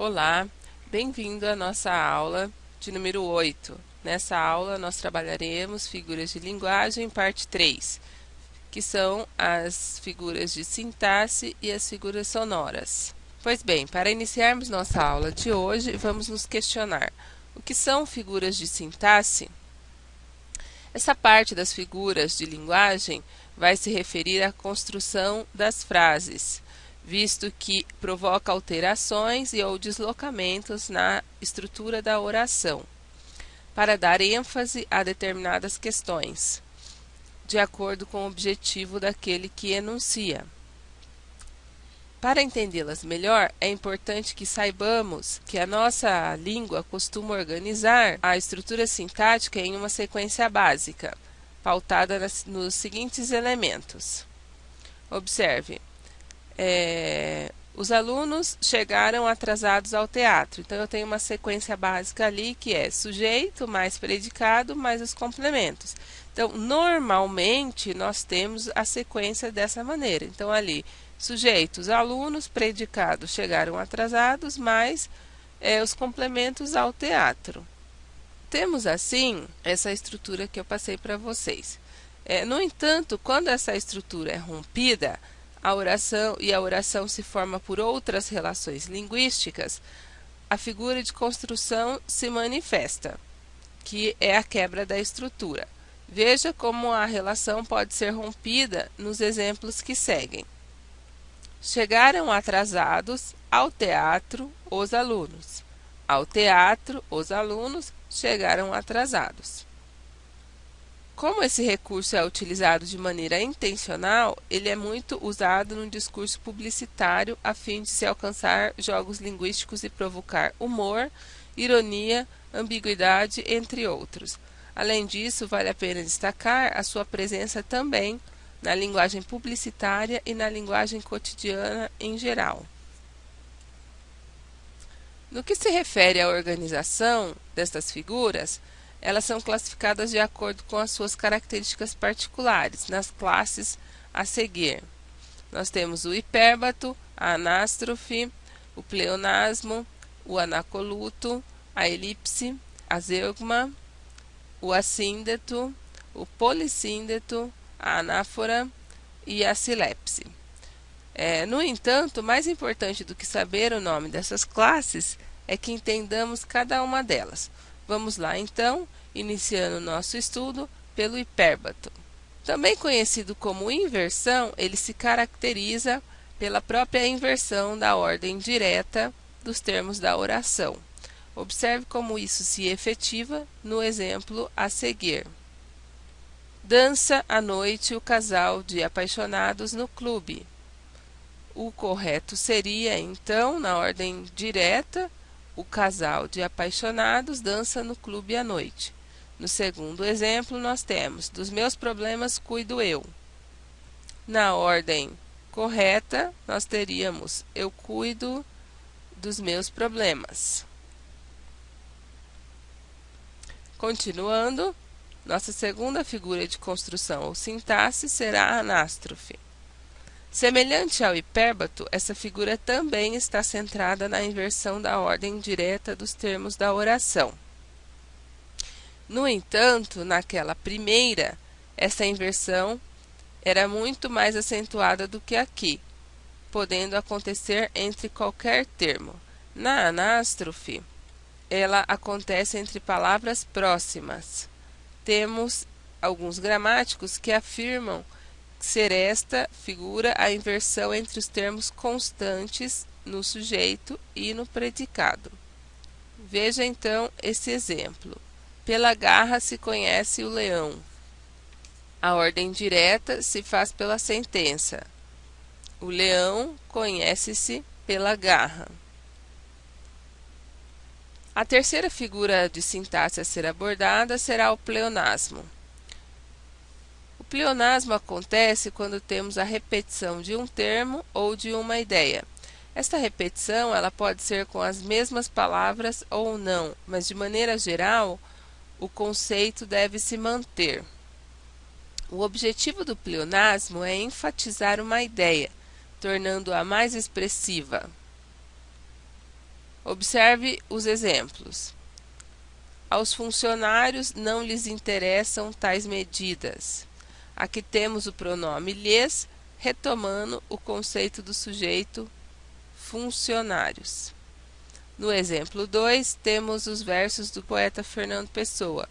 Olá, bem-vindo à nossa aula de número 8. Nessa aula nós trabalharemos figuras de linguagem, parte 3, que são as figuras de sintaxe e as figuras sonoras. Pois bem, para iniciarmos nossa aula de hoje, vamos nos questionar: o que são figuras de sintaxe? Essa parte das figuras de linguagem vai se referir à construção das frases, visto que provoca alterações e ou deslocamentos na estrutura da oração, para dar ênfase a determinadas questões, de acordo com o objetivo daquele que enuncia. Para entendê-las melhor, é importante que saibamos que a nossa língua costuma organizar a estrutura sintática em uma sequência básica, pautada nos seguintes elementos. Observe. Os alunos chegaram atrasados ao teatro. Então, eu tenho uma sequência básica ali que é sujeito mais predicado mais os complementos. Então, normalmente, nós temos a sequência dessa maneira. Então, ali, sujeito, os alunos, predicado, chegaram atrasados, mais os complementos ao teatro. Temos, assim, essa estrutura que eu passei para vocês. No entanto, quando essa estrutura é rompida, a oração se forma por outras relações linguísticas, a figura de construção se manifesta, que é a quebra da estrutura. Veja como a relação pode ser rompida nos exemplos que seguem. Chegaram atrasados ao teatro os alunos. Ao teatro, os alunos chegaram atrasados. Como esse recurso é utilizado de maneira intencional, ele é muito usado no discurso publicitário a fim de se alcançar jogos linguísticos e provocar humor, ironia, ambiguidade, entre outros. Além disso, vale a pena destacar a sua presença também na linguagem publicitária e na linguagem cotidiana em geral. No que se refere à organização destas figuras, elas são classificadas de acordo com as suas características particulares, nas classes a seguir. Nós temos o hipérbato, a anástrofe, o pleonasmo, o anacoluto, a elipse, a zeugma, o assíndeto, o polissíndeto, a anáfora e a silepse. No entanto, mais importante do que saber o nome dessas classes é que entendamos cada uma delas. Vamos lá, então, iniciando o nosso estudo pelo hipérbato. Também conhecido como inversão, ele se caracteriza pela própria inversão da ordem direta dos termos da oração. Observe como isso se efetiva no exemplo a seguir. Dança à noite o casal de apaixonados no clube. O correto seria, então, na ordem direta, o casal de apaixonados dança no clube à noite. No segundo exemplo, nós temos: dos meus problemas cuido eu. Na ordem correta, nós teríamos: eu cuido dos meus problemas. Continuando, nossa segunda figura de construção ou sintaxe será a anástrofe. Semelhante ao hipérbato, essa figura também está centrada na inversão da ordem direta dos termos da oração. No entanto, naquela primeira, essa inversão era muito mais acentuada do que aqui, podendo acontecer entre qualquer termo. Na anástrofe, ela acontece entre palavras próximas. Temos alguns gramáticos que afirmam ser esta figura a inversão entre os termos constantes no sujeito e no predicado. Veja então esse exemplo. Pela garra se conhece o leão. A ordem direta se faz pela sentença. O leão conhece-se pela garra. A terceira figura de sintaxe a ser abordada será o pleonasmo. O pleonasmo acontece quando temos a repetição de um termo ou de uma ideia. Esta repetição ela pode ser com as mesmas palavras ou não, mas de maneira geral, o conceito deve se manter. O objetivo do pleonasmo é enfatizar uma ideia, tornando-a mais expressiva. Observe os exemplos. Aos funcionários não lhes interessam tais medidas. Aqui temos o pronome lhes, retomando o conceito do sujeito funcionários. No exemplo 2, temos os versos do poeta Fernando Pessoa.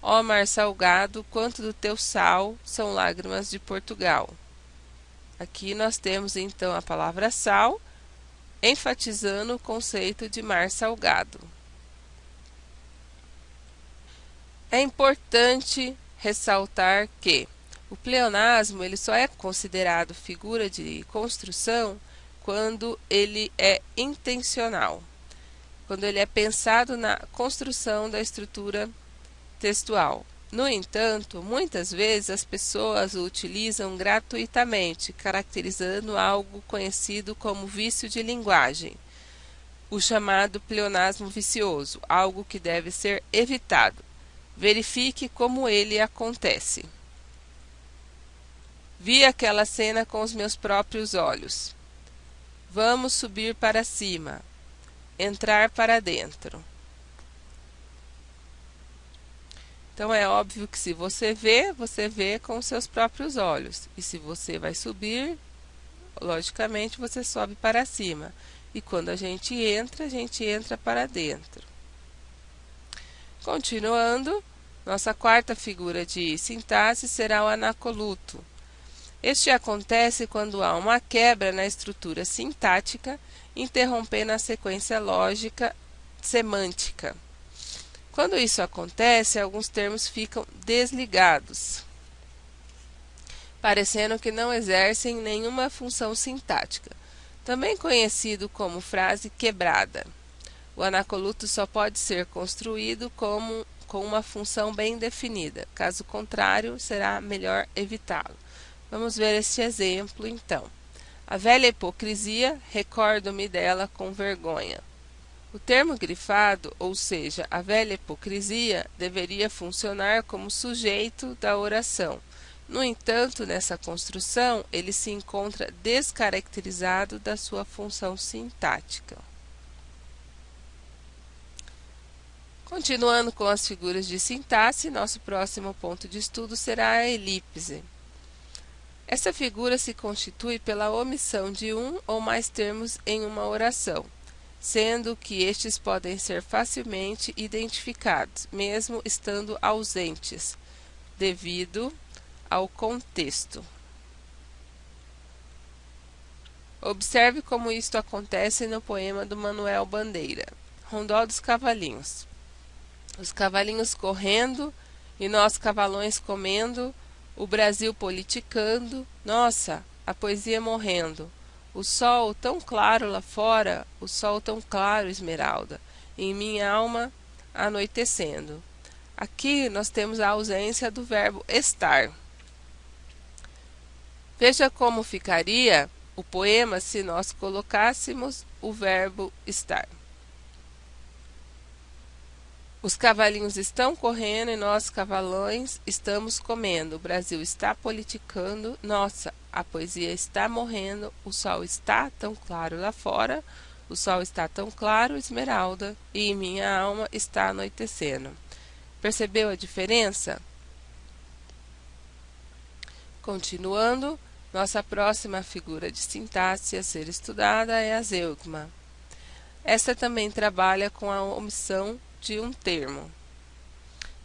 Ó mar salgado, quanto do teu sal são lágrimas de Portugal. Aqui nós temos então a palavra sal, enfatizando o conceito de mar salgado. É importante ressaltar que o pleonasmo ele só é considerado figura de construção quando ele é intencional, quando ele é pensado na construção da estrutura textual. No entanto, muitas vezes as pessoas o utilizam gratuitamente, caracterizando algo conhecido como vício de linguagem, o chamado pleonasmo vicioso, algo que deve ser evitado. Verifique como ele acontece. Vi aquela cena com os meus próprios olhos. Vamos subir para cima. Entrar para dentro. Então é óbvio que se você vê com os seus próprios olhos. E se você vai subir, logicamente você sobe para cima. E quando a gente entra para dentro. Continuando, nossa quarta figura de sintaxe será o anacoluto. Este acontece quando há uma quebra na estrutura sintática, interrompendo a sequência lógica semântica. Quando isso acontece, alguns termos ficam desligados, parecendo que não exercem nenhuma função sintática, também conhecido como frase quebrada. O anacoluto só pode ser construído com uma função bem definida, caso contrário, será melhor evitá-lo. Vamos ver este exemplo então. A velha hipocrisia, recordo-me dela com vergonha. O termo grifado, ou seja, a velha hipocrisia, deveria funcionar como sujeito da oração. No entanto, nessa construção, ele se encontra descaracterizado da sua função sintática. Continuando com as figuras de sintaxe, nosso próximo ponto de estudo será a elipse. Essa figura se constitui pela omissão de um ou mais termos em uma oração, sendo que estes podem ser facilmente identificados, mesmo estando ausentes, devido ao contexto. Observe como isto acontece no poema do Manuel Bandeira, Rondó dos Cavalinhos. Os cavalinhos correndo e nós cavalões comendo, o Brasil politicando, nossa, a poesia morrendo. O sol tão claro lá fora, o sol tão claro, Esmeralda, em minha alma anoitecendo. Aqui nós temos a ausência do verbo estar. Veja como ficaria o poema se nós colocássemos o verbo estar. Os cavalinhos estão correndo e nós, cavalões, estamos comendo. O Brasil está politicando. Nossa, a poesia está morrendo. O sol está tão claro lá fora. O sol está tão claro, Esmeralda, e em minha alma está anoitecendo. Percebeu a diferença? Continuando, nossa próxima figura de sintaxe a ser estudada é a zeugma. Esta também trabalha com a omissão de um termo.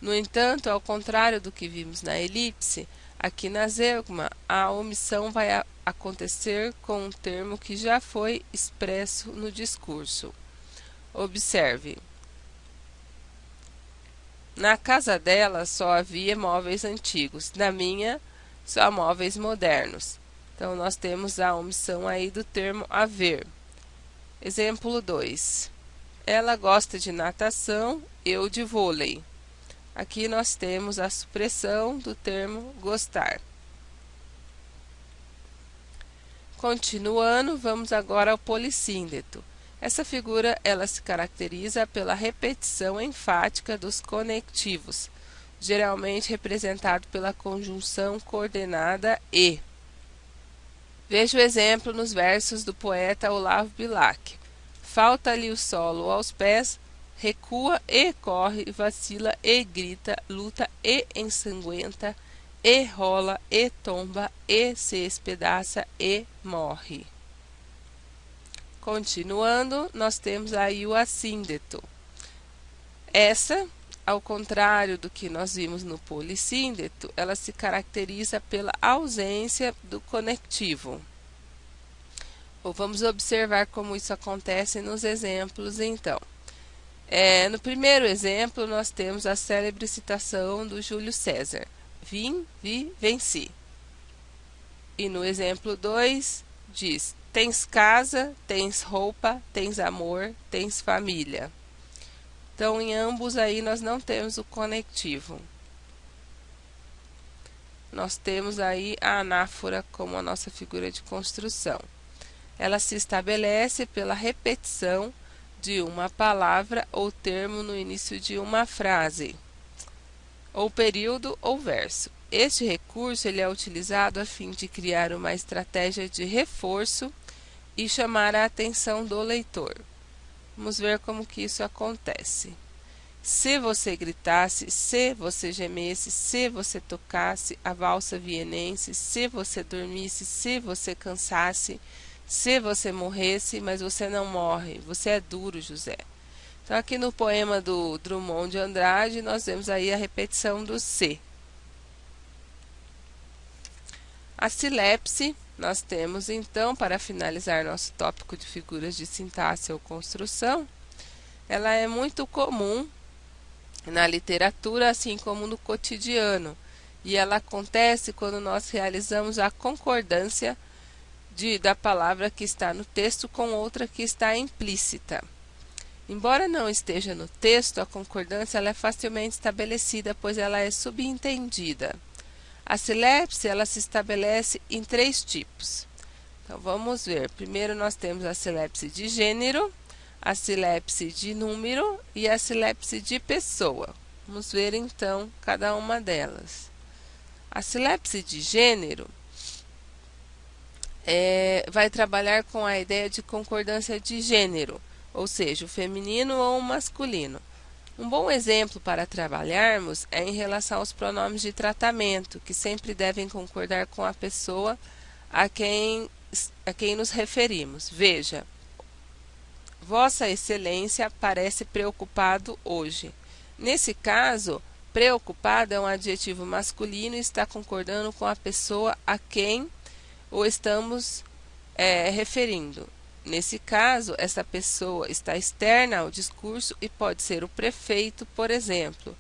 No entanto, ao contrário do que vimos na elipse, aqui na zeugma a omissão vai acontecer com um termo que já foi expresso no discurso. Observe. Na casa dela só havia móveis antigos, na minha só móveis modernos. Então nós temos a omissão aí do termo haver. Exemplo 2. Ela gosta de natação, eu de vôlei. Aqui nós temos a supressão do termo gostar. Continuando, vamos agora ao polissíndeto. Essa figura ela se caracteriza pela repetição enfática dos conectivos, geralmente representado pela conjunção coordenada e. Veja o exemplo nos versos do poeta Olavo Bilac. falta-lhe o solo aos pés, recua e corre, vacila e grita, luta e ensanguenta, e rola e tomba e se espedaça e morre. Continuando, nós temos aí o assíndeto. Essa, ao contrário do que nós vimos no polissíndeto, ela se caracteriza pela ausência do conectivo. Vamos observar como isso acontece nos exemplos, então. No primeiro exemplo, nós temos a célebre citação do Júlio César: vim, vi, venci. E no exemplo 2, diz: tens casa, tens roupa, tens amor, tens família. Então, em ambos aí nós não temos o conectivo. Nós temos aí a anáfora como a nossa figura de construção. Ela se estabelece pela repetição de uma palavra ou termo no início de uma frase, ou período ou verso. Este recurso ele é utilizado a fim de criar uma estratégia de reforço e chamar a atenção do leitor. Vamos ver como que isso acontece. Se você gritasse, se você gemesse, se você tocasse a valsa vienense, se você dormisse, se você cansasse, se você morresse, mas você não morre, você é duro, José. Então, aqui no poema do Drummond de Andrade, nós vemos aí a repetição do se. A silepse, nós temos então, para finalizar nosso tópico de figuras de sintaxe ou construção, ela é muito comum na literatura, assim como no cotidiano, e ela acontece quando nós realizamos a concordância da palavra que está no texto com outra que está implícita. Embora não esteja no texto, a concordância ela é facilmente estabelecida, pois ela é subentendida. A silepse ela se estabelece em 3 tipos. Então vamos ver. Primeiro nós temos a silepse de gênero, a silepse de número e a silepse de pessoa. Vamos ver então cada uma delas. A silepse de gênero vai trabalhar com a ideia de concordância de gênero, ou seja, o feminino ou o masculino. Um bom exemplo para trabalharmos é em relação aos pronomes de tratamento, que sempre devem concordar com a pessoa a quem nos referimos. Veja: Vossa Excelência parece preocupado hoje. Nesse caso, preocupado é um adjetivo masculino e está concordando com a pessoa a quem o estamos referindo. Nesse caso, essa pessoa está externa ao discurso e pode ser o prefeito, por exemplo.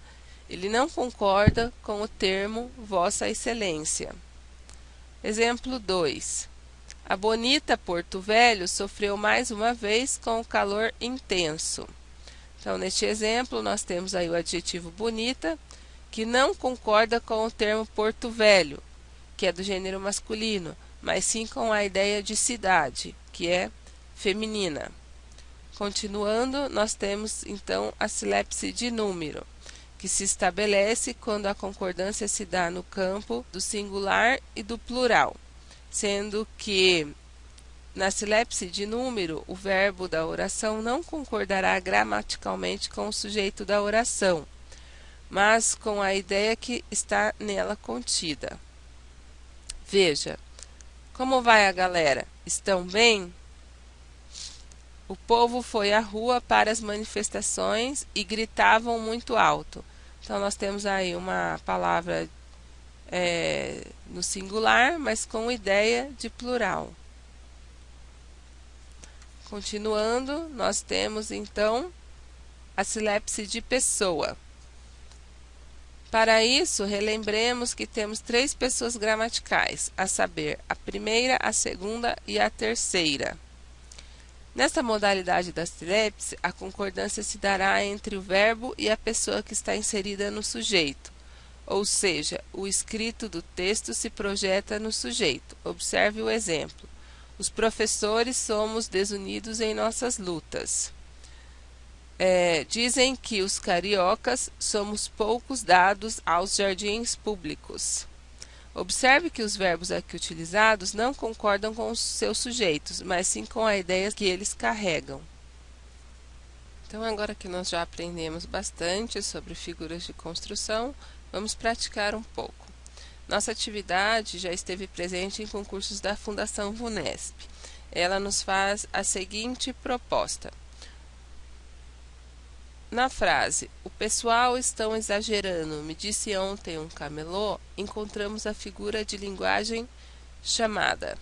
Ele não concorda com o termo Vossa Excelência. Exemplo 2. A bonita Porto Velho sofreu mais uma vez com o calor intenso. Então, neste exemplo, nós temos aí o adjetivo bonita, que não concorda com o termo Porto Velho, que é do gênero masculino, mas sim com a ideia de cidade, que é feminina. Continuando, nós temos então a silepse de número, que se estabelece quando a concordância se dá no campo do singular e do plural, sendo que na silepse de número o verbo da oração não concordará gramaticalmente com o sujeito da oração, mas com a ideia que está nela contida. Veja, como vai a galera? Estão bem? O povo foi à rua para as manifestações e gritavam muito alto. Então, nós temos aí uma palavra no singular, mas com ideia de plural. Continuando, nós temos então a silepse de pessoa. Para isso, relembremos que temos 3 pessoas gramaticais, a saber, a primeira, a segunda e a terceira. Nesta modalidade da silepse, a concordância se dará entre o verbo e a pessoa que está inserida no sujeito, ou seja, o escrito do texto se projeta no sujeito. Observe o exemplo: os professores somos desunidos em nossas lutas. Dizem que os cariocas somos poucos dados aos jardins públicos. Observe que os verbos aqui utilizados não concordam com os seus sujeitos, mas sim com a ideia que eles carregam. Então, agora que nós já aprendemos bastante sobre figuras de construção, vamos praticar um pouco. Nossa atividade já esteve presente em concursos da Fundação VUNESP. Ela nos faz a seguinte proposta. Na frase, o pessoal estão exagerando, me disse ontem um camelô, encontramos a figura de linguagem chamada.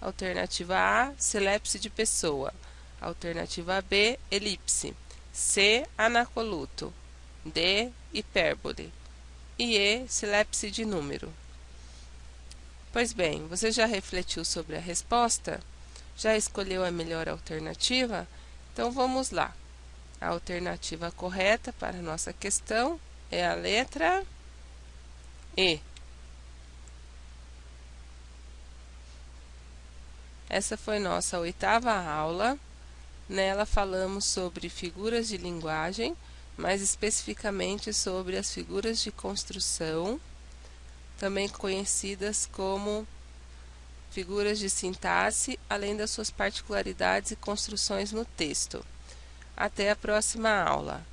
Alternativa A, silepse de pessoa. Alternativa B, elipse. C, anacoluto. D, hipérbole. E E, silepse de número. Pois bem, você já refletiu sobre a resposta? Já escolheu a melhor alternativa? Então vamos lá. A alternativa correta para a nossa questão é a letra E. Essa foi nossa 8ª aula. Nela falamos sobre figuras de linguagem, mais especificamente sobre as figuras de construção, também conhecidas como figuras de sintaxe, além das suas particularidades e construções no texto. Até a próxima aula.